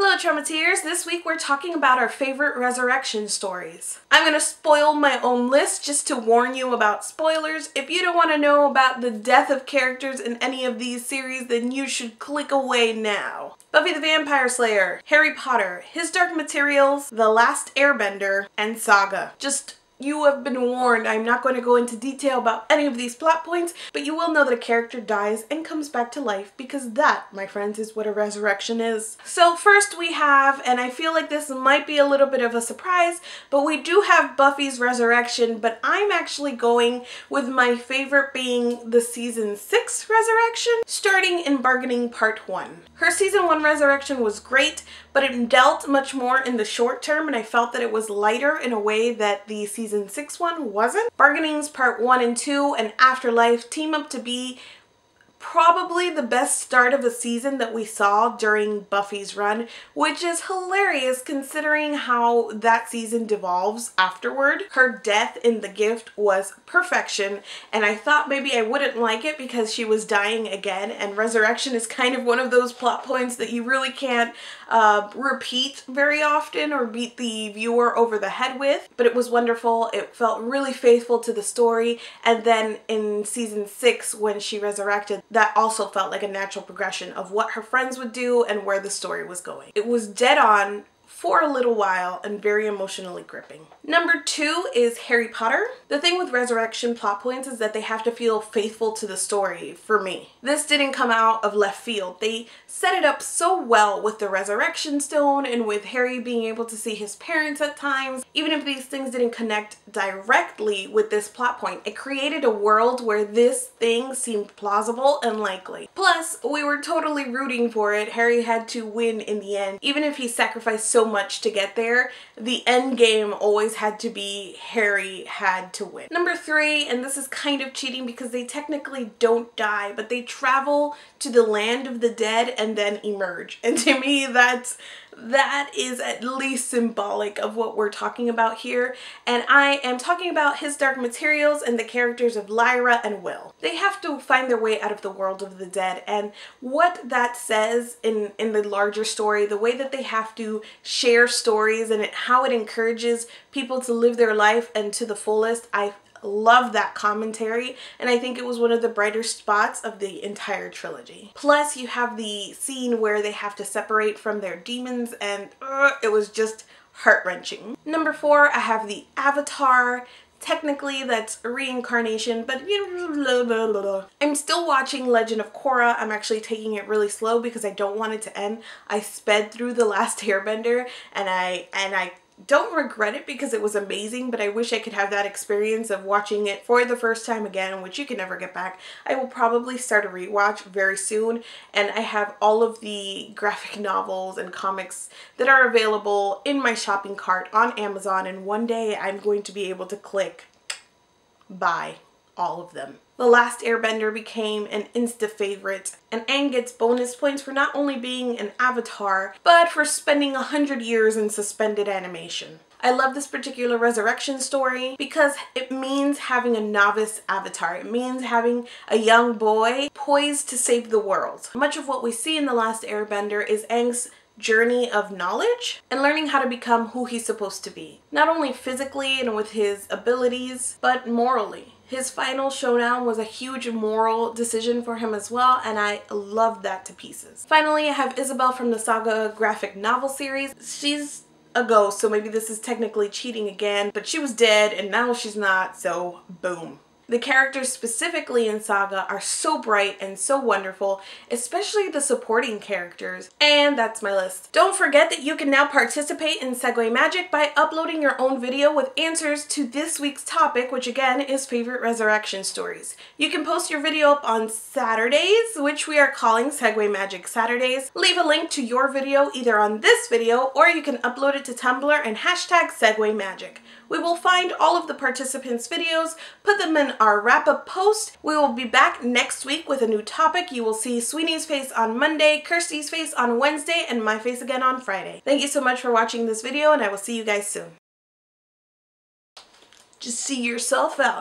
Hello Traumateers, this week we're talking about our favorite resurrection stories. I'm going to spoil my own list just to warn you about spoilers. If you don't want to know about the death of characters in any of these series, then you should click away now. Buffy the Vampire Slayer, Harry Potter, His Dark Materials, The Last Airbender, and Saga. You have been warned. I'm not going to go into detail about any of these plot points, but you will know that a character dies and comes back to life, because that, my friends, is what a resurrection is. So first we have, and I feel like this might be a little bit of a surprise, but we do have Buffy's resurrection, but I'm actually going with my favorite being the season 6 resurrection, starting in Bargaining Part 1. Her season 1 resurrection was great, but it dealt much more in the short term, and I felt that it was lighter in a way that the season 6 one wasn't. Bargainings Part 1 and 2 and Afterlife team up to be probably the best start of a season that we saw during Buffy's run, which is hilarious considering how that season devolves afterward. Her death in The Gift was perfection, and I thought maybe I wouldn't like it because she was dying again, and resurrection is kind of one of those plot points that you really can't repeat very often or beat the viewer over the head with, but it was wonderful. It felt really faithful to the story, and then in season 6 when she resurrected, that also felt like a natural progression of what her friends would do and where the story was going. It was dead on for a little while and very emotionally gripping. Number 2 is Harry Potter. The thing with resurrection plot points is that they have to feel faithful to the story for me. This didn't come out of left field. They set it up so well with the resurrection stone and with Harry being able to see his parents at times. Even if these things didn't connect directly with this plot point, it created a world where this thing seemed plausible and likely. Plus, we were totally rooting for it. Harry had to win in the end. Even if he sacrificed so much to get there, the end game always had to be Harry had to win. Number 3, and this is kind of cheating because they technically don't die, but they travel to the land of the dead and then emerge. And to me, that is at least symbolic of what we're talking about here. And I am talking about His Dark Materials and the characters of Lyra and Will. They have to find their way out of the world of the dead, and what that says in the larger story, the way that they have to share stories and how it encourages people to live their life and to the fullest. I love that commentary, and I think it was one of the brighter spots of the entire trilogy. Plus, you have the scene where they have to separate from their demons, and it was just heart-wrenching. Number 4, I have the Avatar. Technically, that's a reincarnation, but I'm still watching Legend of Korra. I'm actually taking it really slow because I don't want it to end. I sped through The Last Airbender, and I don't regret it because it was amazing, but I wish I could have that experience of watching it for the first time again, which you can never get back. I will probably start a rewatch very soon, and I have all of the graphic novels and comics that are available in my shopping cart on Amazon, and one day I'm going to be able to click buy all of them. The Last Airbender became an Insta favorite, and Aang gets bonus points for not only being an avatar, but for spending 100 years in suspended animation. I love this particular resurrection story because it means having a novice avatar. It means having a young boy poised to save the world. Much of what we see in The Last Airbender is Aang's journey of knowledge and learning how to become who he's supposed to be. Not only physically and with his abilities, but morally. His final showdown was a huge moral decision for him as well, and I loved that to pieces. Finally, I have Isabel from the Saga graphic novel series. She's a ghost, so maybe this is technically cheating again, but she was dead and now she's not, so boom. The characters specifically in Saga are so bright and so wonderful, especially the supporting characters. And that's my list. Don't forget that you can now participate in Segue Magic by uploading your own video with answers to this week's topic, which again is favorite resurrection stories. You can post your video up on Saturdays, which we are calling Segue Magic Saturdays. Leave a link to your video either on this video, or you can upload it to Tumblr and hashtag Segue Magic. We will find all of the participants' videos, put them in our wrap-up post. We will be back next week with a new topic. You will see Sweeney's face on Monday, Kirsti's face on Wednesday, and my face again on Friday. Thank you so much for watching this video, and I will see you guys soon. Just see yourself out.